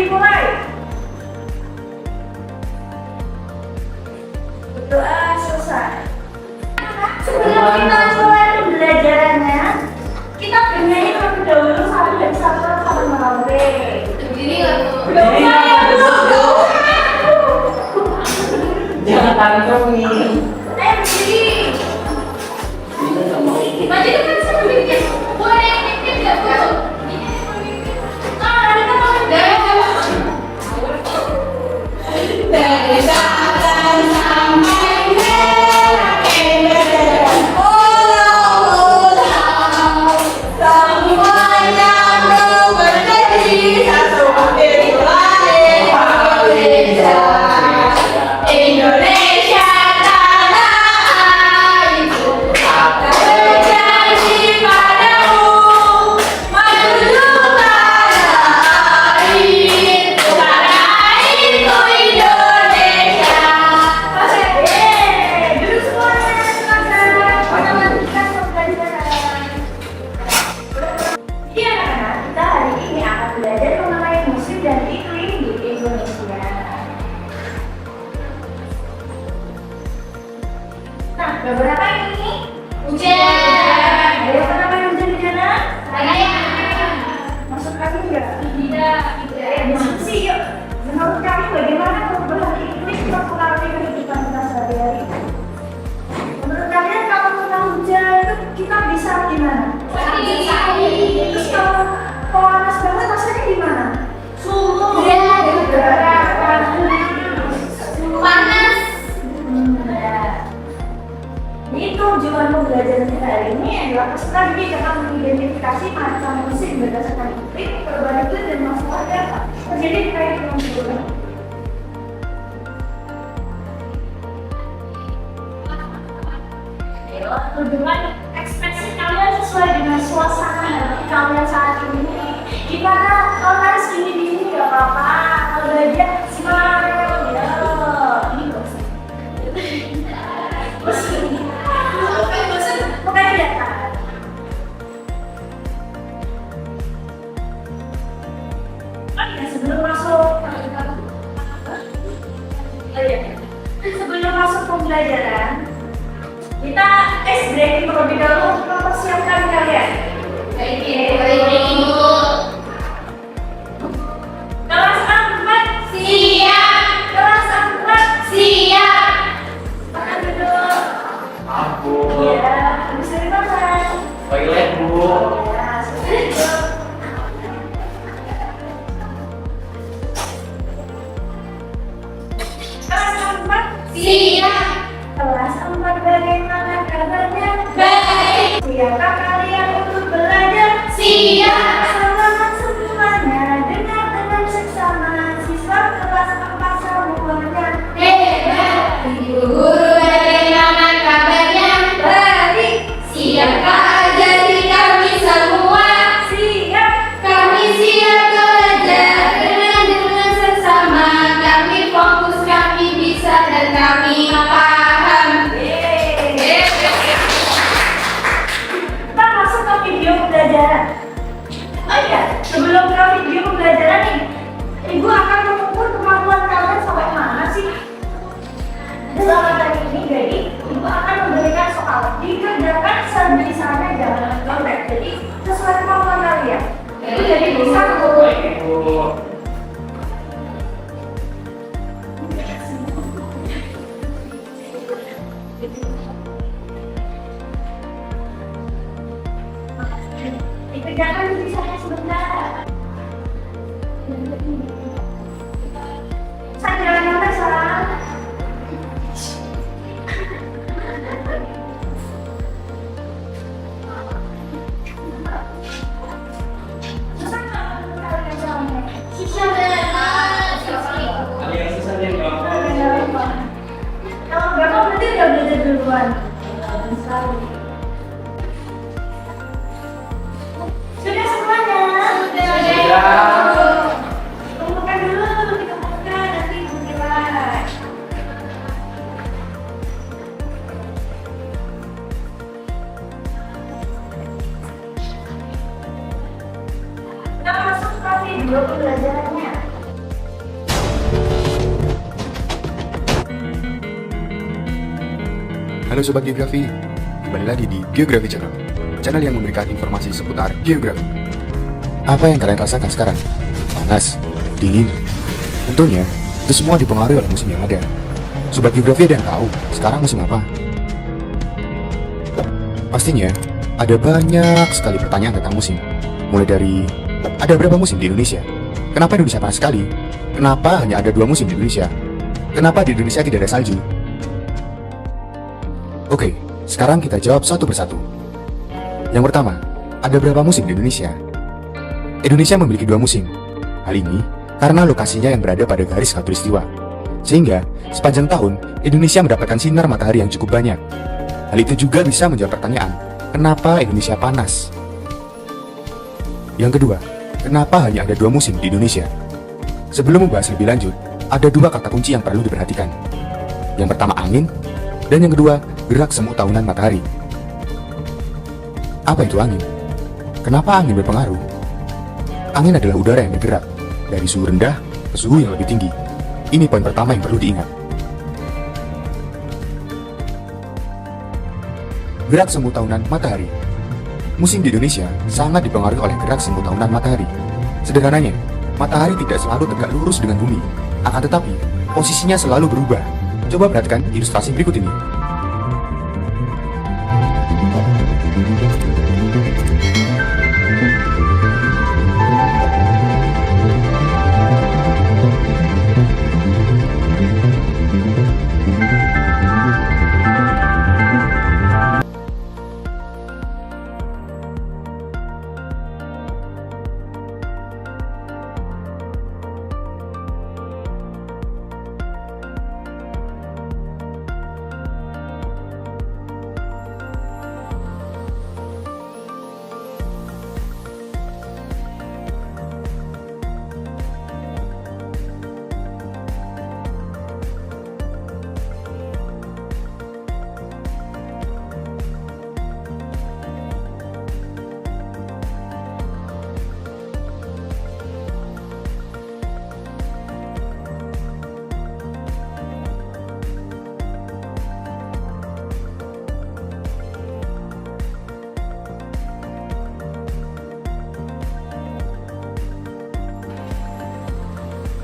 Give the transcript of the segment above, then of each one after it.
dimulai. Berdoa selesai. Sebelum kita mulai pembelajarannya, kita bernyanyi terlebih dahulu satu dan satu sama melambe. Berdiri nggak tuh? Jangan tantrum nih. Ayo berdiri. Maju depan sama bikin. Boleh yang bikin nggak tuh? Ada apa? Dari Sabang sampai Merauke berjalan pulau-pulau, semuanya menjadi satu wilayah Indonesia. Indonesia tanah airku, aku berjanji padamu menuju tanah airku, tanah airku Indonesia. Duduk semuanya, silakan. Kita lanjutkan pembelajaran. Jadi anak-anak, kita hari ini akan belajar mengenai musim dan iklim di Indonesia. Nah, beberapa ini Hujan. ada apa namanya hujan di sana? Saya. Masuk kami enggak? Tidak. Ya, diskusi yuk. Menurut kami bagaimana perubahan iklim mempengaruhi kehidupan kita sehari-hari? Menurut kalian kalau tentang hujan itu kita bisa gimana? Terus kalau panas banget rasanya gimana? Suhu. Panas. Itu tujuan pembelajaran kita hari ini adalah strategi dalam mengidentifikasi macam musim berdasarkan iklim, perubahan iklim dan masalah yang terjadi terkait dengan perubahan. Tunjukkan ekspresi kalian sesuai dengan suasana hati kalian saat ini. Gimana kalau harus gini gak apa-apa, kalau belajar semangat ya. Ini bosan. Bosan. Pokoknya datang. Sebelum masuk pembelajaran, kita breaking terlebih dahulu untuk mempersiapkan kalian. Breaking dulu. Kelas 4 Siap. kelas 4 Siap. makan duduk. Ampun. Ya, habis dari makan. Toilet bu. Ya, sudah itu. Kelas 4 Siap. kelas 4 bagaimana kabarnya? Baik. Siapkah kalian untuk belajar? Siap. Selamat semuanya, dengar dengan seksama siswa kelas 4 semuanya. Hebat. Ibu guru bagaimana kabarnya? Baik, Siapkah jadi kami semua? siap. Kami siap belajar dengan sesama. Kami fokus, kami bisa dan kami paham. Kita masuk ke video pembelajaran. Oh iya, sebelum ke video pembelajaran nih, Ibu akan mengukur kemampuan kalian sampai mana sih? Dalam materi ini, jadi Ibu akan memberikan soal dikerjakan sebisanya, jangan contek. Jadi sesuai kemampuan kalian. Ibu jadi bisa mengukur. Bu. Dikerjakan sebisanya sebentar. Saya jangan nyontek, sayang. Susah nggak menurut kalian soalnya? Susah banget. Ada yang susah deh gampang. Kalau gampang berarti udah belajar duluan. Bagus sekali. Sudah semuanya? Sudah. Kumpulkan dulu, kita kumpulkan nanti Ibu nilai. Kita masuk ke video pembelajarannya. Halo Sobat Geografi, kembali lagi di Geografi Channel, channel yang memberikan informasi seputar geografi. Apa yang kalian rasakan sekarang? Panas? Dingin? Tentunya, itu semua dipengaruhi oleh musim yang ada. Sobat Geografi ada yang tahu sekarang musim apa? Pastinya, ada banyak sekali pertanyaan tentang musim. Mulai dari, ada berapa musim di Indonesia? Kenapa Indonesia panas sekali? Kenapa hanya ada 2 musim di Indonesia? Kenapa di Indonesia tidak ada salju? Oke, sekarang kita jawab satu persatu. Yang pertama, ada berapa musim di Indonesia? Indonesia memiliki 2 musim. Hal ini karena lokasinya yang berada pada garis khatulistiwa, sehingga sepanjang tahun Indonesia mendapatkan sinar matahari yang cukup banyak. Hal itu juga bisa menjawab pertanyaan, kenapa Indonesia panas? Yang kedua, kenapa hanya ada 2 musim di Indonesia? Sebelum membahas lebih lanjut, ada 2 kata kunci yang perlu diperhatikan. Yang pertama angin, dan yang kedua gerak semu tahunan matahari. Apa itu angin? Kenapa angin berpengaruh? Angin adalah udara yang bergerak dari suhu rendah ke suhu yang lebih tinggi. Ini poin pertama yang perlu diingat. Gerak semu tahunan matahari. Musim di Indonesia sangat dipengaruhi oleh gerak semu tahunan matahari. Sederhananya, matahari tidak selalu tegak lurus dengan bumi, akan tetapi posisinya selalu berubah. Coba perhatikan ilustrasi berikut ini.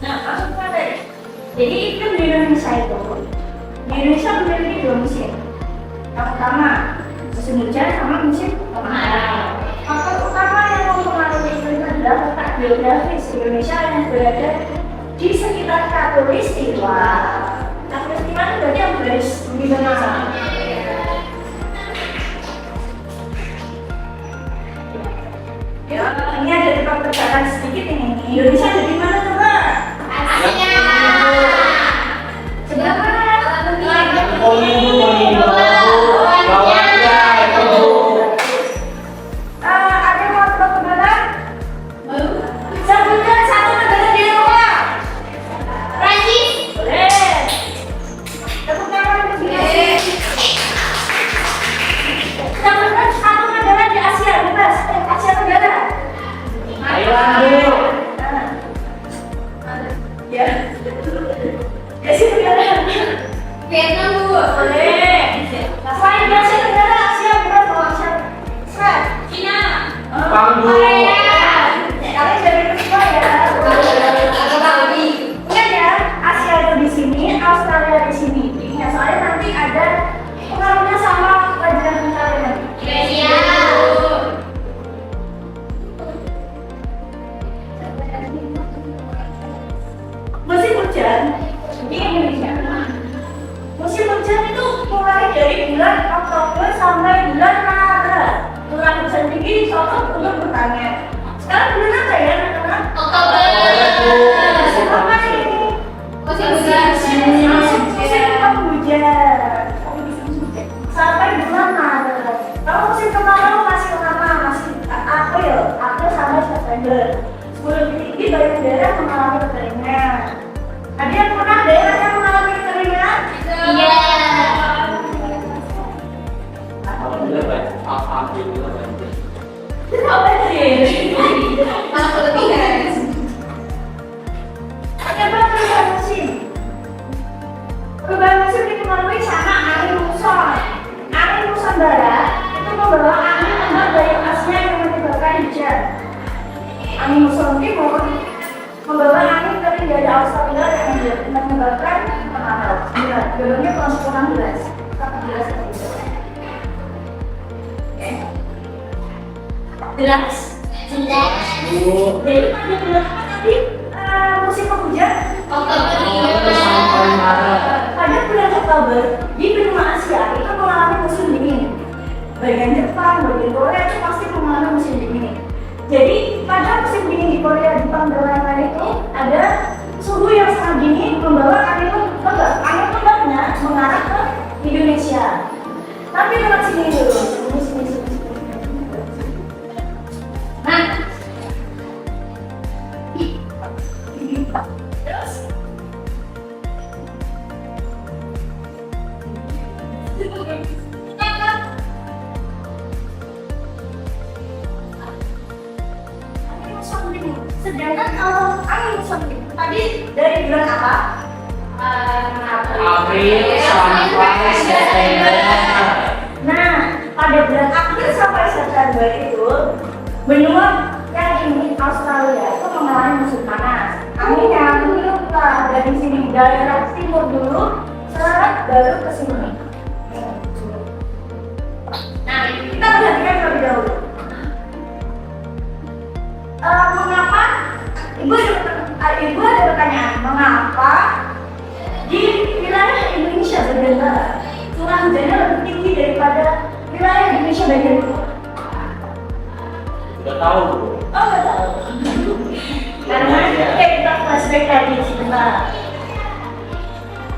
Nah, langsung tadi. Jadi iklim di Indonesia itu, di Indonesia memiliki 2 musim. Yang pertama, musim hujan sama musim kemarau. Faktor utama yang mempengaruhi iklim adalah letak geografis Indonesia yang berada di sekitar khatulistiwa. Khatulistiwa itu berarti yang garis di mana? Ya, ini ada tempat perjalanan sedikit ini. Indonesia ada di mana coba? Ada yang mau tebak tebakan? Sebutkan 1 negara di Eropa. Prancis. Boleh. Tepuk tangan untuk dia. Sebutkan 1 negara di Asia, bebas. Asia Tenggara. Thailand, Bu. Ya. Asia Tenggara. Vietnam, Bu. Boleh. Selain di Asia Tenggara, Asia berapa? Asia. Cina. Jepang, Bu. Kalian dari kedua ya. Ingat ya, Asia itu di sini, Australia di sini. Ya, soalnya nanti ada pengaruhnya sama pelajaran kalian. Indonesia. Musim hujan di Indonesia. Musim hujan itu mulai dari bulan Oktober sampai bulan Maret. Bulan hujan tinggi cocok untuk bertanya. Sekarang bulan apa ya, anak-anak? Oktober. Musim apa ini? Musim hujan. Musim penghujan sampai bulan Maret. Kalau musim kemarau masih lama, masih April sampai September. Sebelum tinggi banyak daerah mengalami kekeringan. Ada yang pernah daerah yang mengalami kekeringan? Iya. Alhamdulillah baik. Alhamdulillah baik. Apa sih? Malah kelebihan. Ada perubahan musim. Perubahan musim dipengaruhi sama angin muson. bahkan gedungnya kelompok 16 jelas itu. Oke, jelas. Jadi pada bulan apa tadi musim penghujan? Pada bulan Oktober di benua Asia itu mengalami musim dingin. Bagian Jepang, bagian Korea itu pasti mengalami musim dingin. Jadi pada musim dingin di Korea, Jepang dan lain-lain itu ada suhu yang sangat dingin membawa angin lembabnya mengarah ke Indonesia. Tapi lewat sini dulu, sini. Nah, terus sedangkan kalau angin muson tadi dari bulan apa? April sampai September. Nah, pada bulan April sampai September itu benua yang ini Australia itu mengalami musim panas. Anginnya meniuplah dari sini dari arah timur dulu, baru ke sini. Nah, kita perhatikan terlebih dahulu. Mengapa? Ibu ada pertanyaan. Mengapa di wilayah Indonesia bagian barat curah hujannya lebih tinggi daripada wilayah Indonesia bagian timur? Udah tahu. Oh, nggak tahu. Karena kita flashback tadi sebentar.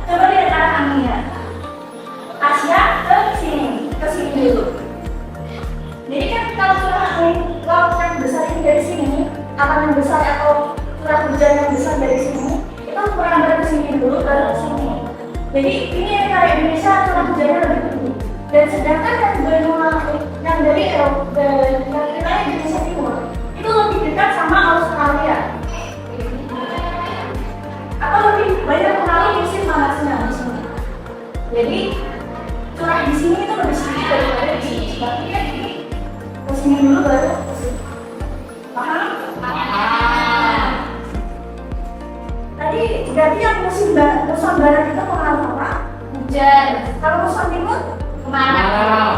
Coba lihat arah anginnya. Asia ke sini dulu. Jadi kan kalau curah angin laut yang besar ini dari sini, awan yang besar atau curah hujan yang besar dari sini, itu kurang ke sini dulu baru ke sini. Jadi ini kayak Indonesia curah hujannya lebih tinggi. Dan sedangkan yang benua yang dari Eropa dan wilayah Indonesia Timur itu lebih dekat sama Australia. Atau lebih banyak mengalami musim panasnya di sini. Jadi curah di sini itu lebih sedikit daripada di sini. Sebabnya ini ke sini dulu baru ke sini. Paham? Tadi berarti yang musim barat itu mengalami apa? Hujan. Kalau musim timur kemarau.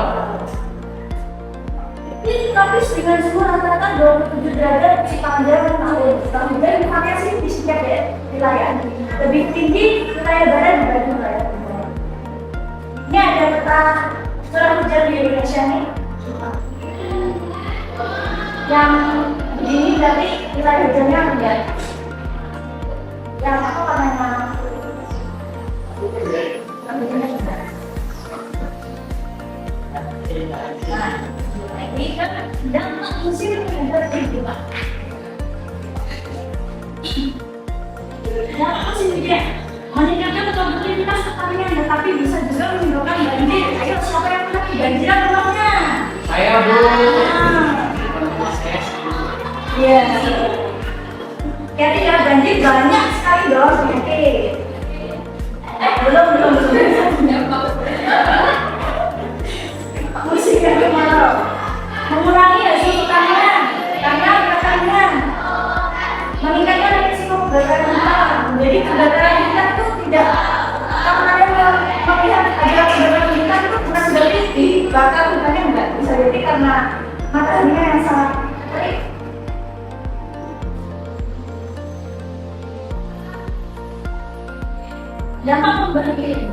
Tapi dengan suhu rata-rata 27 derajat sepanjang tahun. Dan variasi di setiap wilayah. Lebih tinggi wilayah barat dibanding wilayah timur. Ini ada peta curah hujan di Indonesia nih. Yang begini berarti wilayah hujannya rendah. Yang apa warna mana? Nah, ini kan dampak musim yang terjadi, Pak. Dampak musim hujan meningkatkan produktivitas pertanian, tetapi bisa juga menimbulkan banjir. Ayo, siapa yang pernah kebanjiran rumahnya? Saya Bu. Iya. Kira-kira banjir banyak sekali dong penyakit. Belum. Musim yang kemarau mengurangi hasil tanaman karena pertanian, meningkatkan risiko kebakaran hutan. Jadi kebakaran hutan itu tidak, kalau ada yang melihat ada kebakaran hutan itu bukan berarti dibakar hutannya, enggak, bisa jadi karena mataharinya yang sangat terik. Dampak perubahan iklim.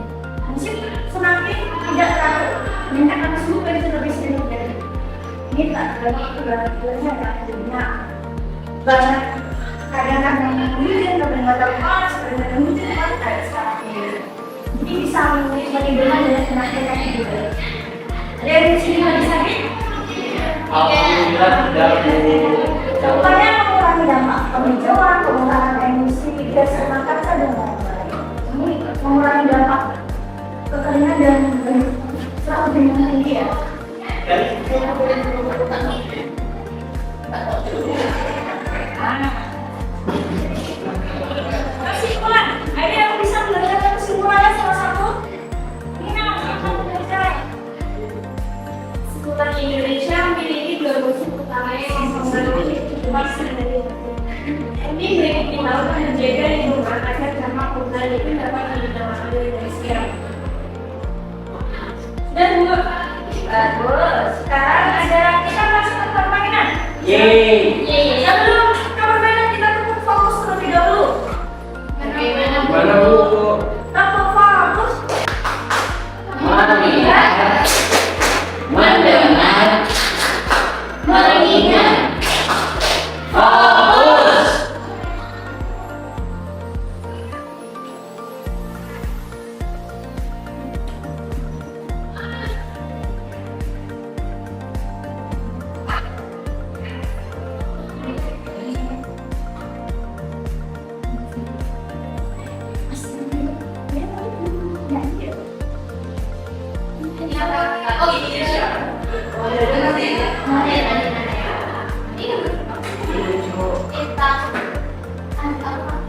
Musim semakin tidak teratur, meningkatkan suhu dan lebih sering terjadi. Ini tak dampak perubahan iklimnya adalah jadinya banyak kadang-kadang hujan, kadang-kadang panas, kadang-kadang hujan panas kayak sekarang ini. Ini bisa menimbulkan banyak penyakit juga. Ada yang di sini lagi sakit? Alhamdulillah tidak Bu. Contohnya mengurangi dampak penghijauan, pengurangan emisi gas rumah kaca dan lain-lain. Ini mengurangi dampak kekeringan dan curah hujan yang tinggi ya. Kesimpulan, ada yang bisa belajar kesimpulannya salah satu? Ini nama belajar. Kesimpulan Indonesia memiliki dua musim utama yang mempengaruhi kehidupan sehari-hari. Ini berikut dilakukan menjaga lingkungan agar dampak perubahan itu dapat dari sekarang. Dan Bu, bagus. Sekarang ada kita masuk ke permainan. Yeay. Sebelum ke permainan kita tuh fokus terlebih dahulu. Gimana Bu? Tetap fokus. Melihat, mendengar, mengingat. Fokus. Oh, ini siapa?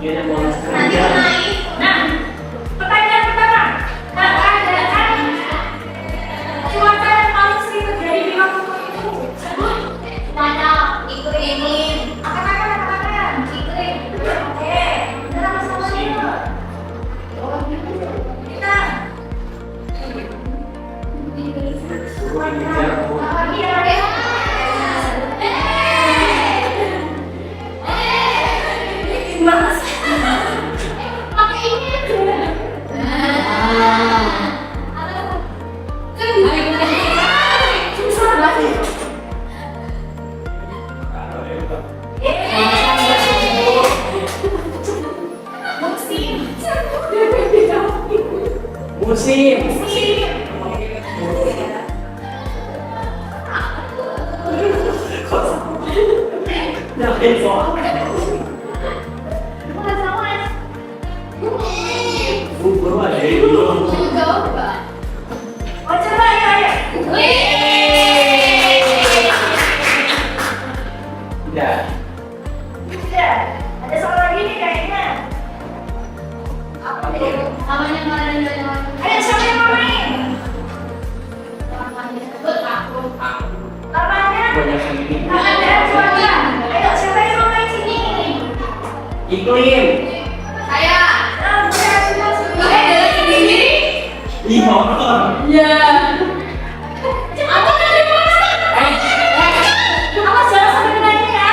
Kita mau Nanti naik. Nah, pertanyaan pertama. Keadaan cuaca yang paling sering terjadi di waktu itu. Sebut. Mana ikut ini? Katakan. Ikut. Oke. Kita sama-sama yuk. Kita. Gimana sih? Pakai ini. Susah banget. musim. Jangan soal. Baru ada itu. Oh coba ya. Tidak. Sudah. Ada soal lagi nih kayaknya. Ayo siapa yang mau main? Namanya? Banyak yang ini. Ada cuaca. Ayo siapa yang mau main sini? Iklim. Ih, motor. Awas jangan sampai kena ini ya.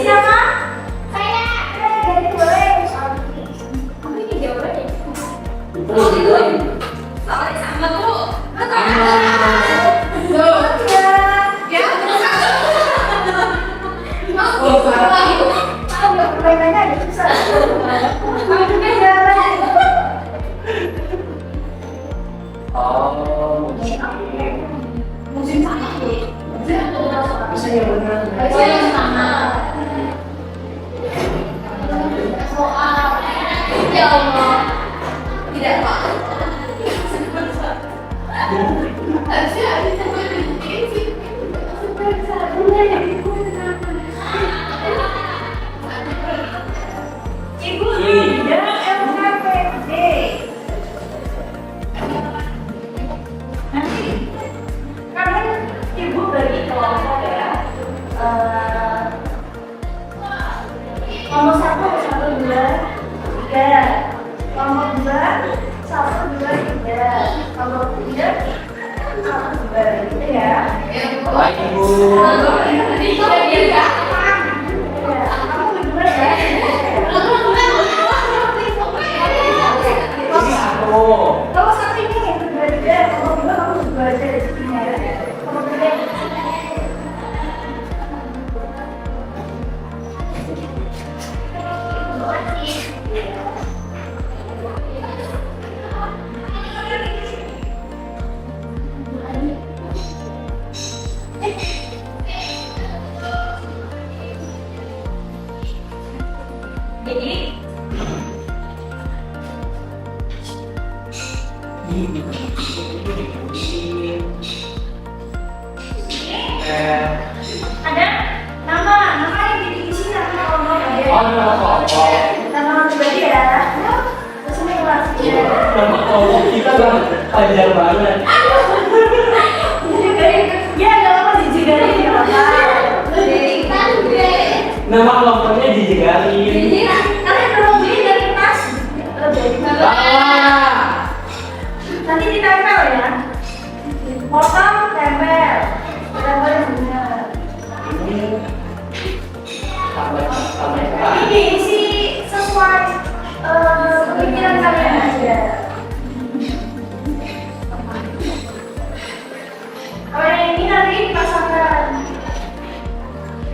Siapa? Permainannya ada susah. Oh, Musim sama. bisa ya benar. Ya Allah, tidak Pak. Harusnya bisa berpikir sih. Ibu tidak LKPD. Nanti kalian ibu bagi kelompok ya. Nomor 1, 1, 2, 3. Nomor 2, 1, 2, 3. Nomor 3, 1, 2, gitu ya. Baik, Ibu. Kamu berdua ya. Ini aku. Nomor 1 ini berdua juga. Nomor 2 kamu berdua aja di sini ya. Nomor 3. Ada nama yang di sini nama Allah ada. Oh, nama kelompok. Nama pribadi ya. Terus ini kelas. Nama kelompok kita kan panjang banget. Ya nggak apa dijegarin ya apa. Nama kelompoknya dijegalin. Kalian belum beli dari tas. Ah. Nanti ditempel ya. Potong, tempel. Tempel yang benar. Ini diisi sesuai pemikiran kalian aja. Kalau yang ini nanti dipasangkan.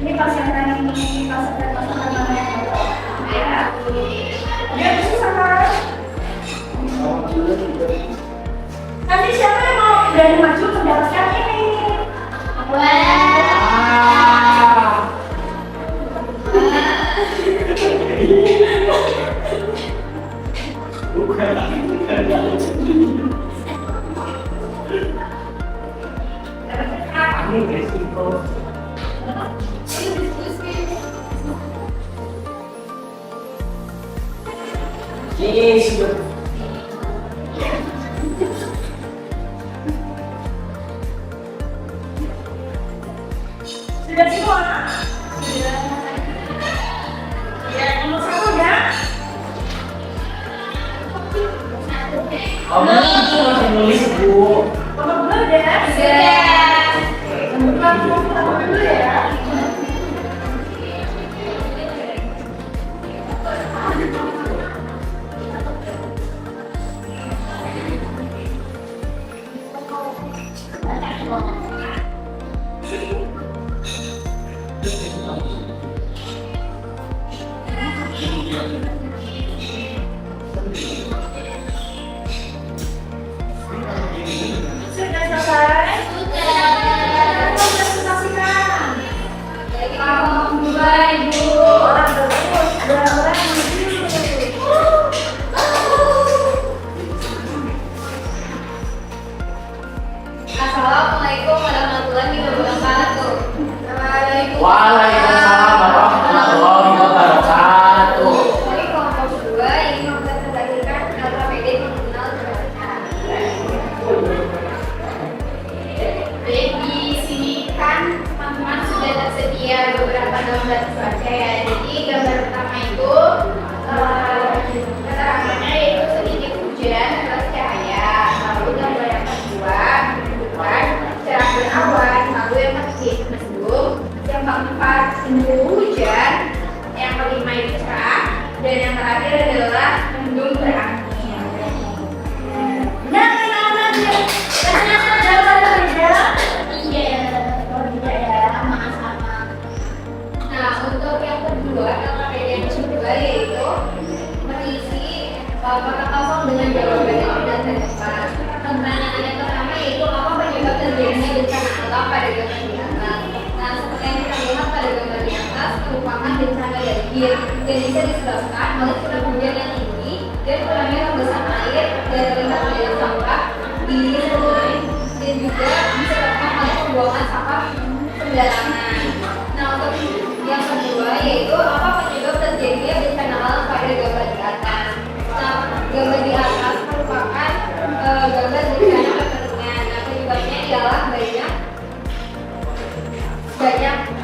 Ini pasangkan ini, pasangkan mana yang cocok. Ya. Dia bisa sama. Nanti siapa yang mau dari maju mendapatkan ini? Ini resiko. Ini sudah. Sudah semua? Sudah. Ya, nomor 1 ya. Kamu masih nulis, Bu. Nomor 2 ya. Nomor dulu ya. Sudah selesai? Sudah. Presentasikan. Alhamdulillah, Ibu. Orang bagus, dua orang maju. Assalamualaikum warahmatullahi wabarakatuh. Waalaikumsalam warahmatullahi wabarakatuh. Ini kelompok 2 ingin mempresentasikan LKPD minimal berbakat. Di sini kan teman-teman sudah tersedia beberapa gambar cuaca ya. Jadi gambar pertama itu keterangannya yaitu sedikit hujan plus cahaya. Lalu gambar yang kedua menunjukkan cerah berawan. Lalu yang ketiga mendung. Yang keempat hujan. Yang kelima itu cerah. Dan yang terakhir adalah mendung berangin. Nah, ternyata jawabannya beda. Iya. Oh, tidak ya. Sama-sama. Nah, untuk yang kedua, LKPD yang kedua yaitu mengisi kotak kosong dengan jawaban yang tidak terdapat. Pertanyaan yang pertama yaitu apa penyebab terjadinya bencana alam pada gambar di atas. Nah, seperti yang kita lihat pada gambar di atas merupakan bencana banjir dan bisa disebabkan oleh curah hujan yang tinggi dan kurangnya rembesan air dan terlihat banyak sampah di sungai dan juga disebabkan oleh pembuangan sampah sembarangan. Nah, untuk yang kedua yaitu apa penyebab terjadinya bencana alam pada gambar di atas. Nah, gambar di atas merupakan gambar bencana kekeringan. Nah, penyebabnya ialah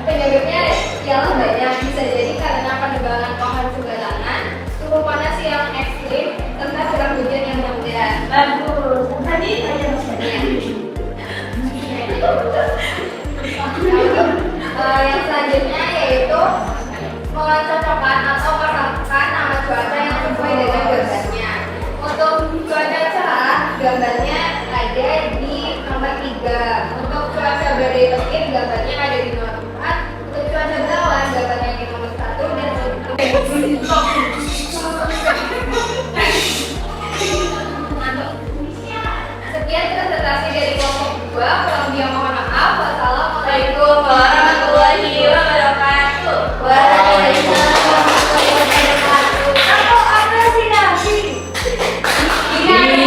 penyebabnya ialah banyak. Bisa jadi karena penebangan pohon sembarangan, suhu panas yang ekstrim, serta curah hujan yang rendah. Bagus. Tadi tanya Yang selanjutnya yaitu mencocokkan atau merasakan nama cuaca yang sesuai dengan gambarnya. Untuk cuaca cerah, gambarnya ada di nomor 3. Untuk cuaca badai petir, gambarnya ada di nomor 4. Untuk cuaca berawan, gambarnya di nomor 1 dan sekian presentasi dari kelompok 2. Kurang lebih mohon maaf. Wassalamualaikum warahmatullahi wabarakatuh. Waalaikumsalam warahmatullahi wabarakatuh. Atau apresiasi. Ini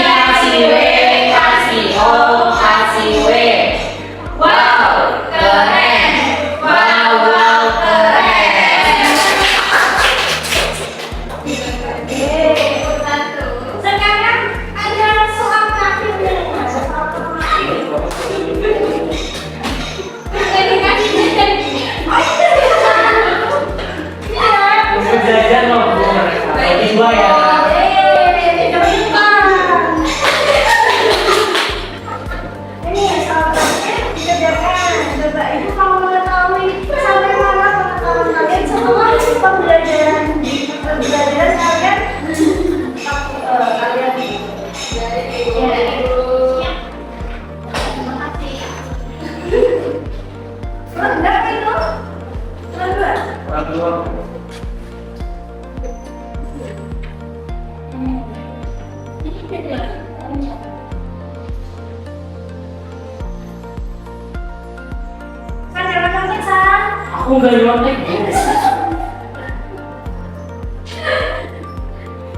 San, jangan kaget, San. Aku nggak nyontek.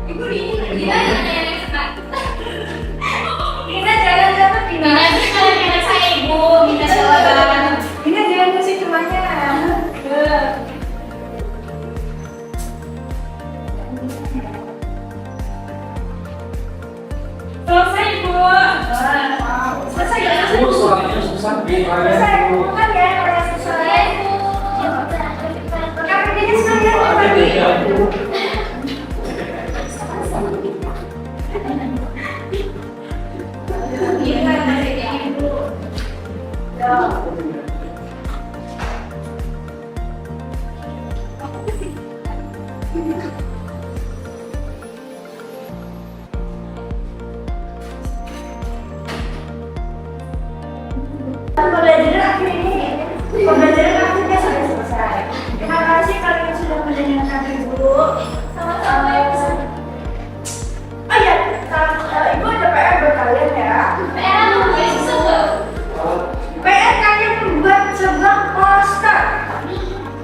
Ibu gimana ya Kak? Dina jangan jatuh, Dina. Gimana saya ibu? Minta jawaban. Dina jangan kasih cumanya. Selesai, Bu. Selesai ya? Aku soalnya susah di Selesai, kalian. bukan ya, udah selesai. Kami jadi sekalian ya, Ada Pak. ya aku. Gimana ya ibu? Pembelajaran akhirnya sudah selesai. Terima kasih kalian sudah mendengarkan Ibu. Sama-sama ya. Oh iya, Ibu ada PR buat kalian ya. PR kalian membuat sebuah poster.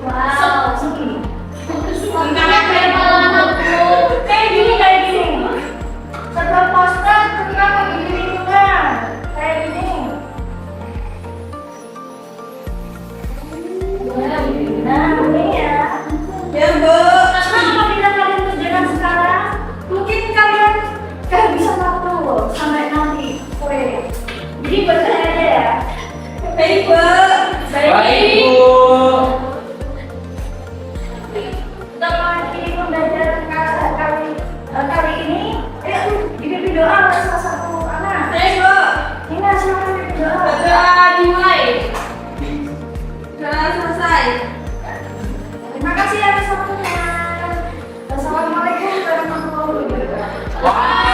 Wow. Kayak gini. Sebuah poster tentang lingkungan. Kayak gini. Nah, ini ya. Ya, Bu. Kenapa tidak kalian kerjakan sekarang? Mungkin kalian kehabisan waktu sampai nanti sore. Jadi buat saya aja ya. Baik, Bu. Baik, Bu. Untuk mengakhiri pembelajaran kali ini, dipimpin doa oleh salah satu anak. Baik, Bu. Ini silakan dipimpin doa. Dimulai. Sudah selesai. Terima kasih atas waktunya. Wassalamualaikum warahmatullahi wabarakatuh. Wah.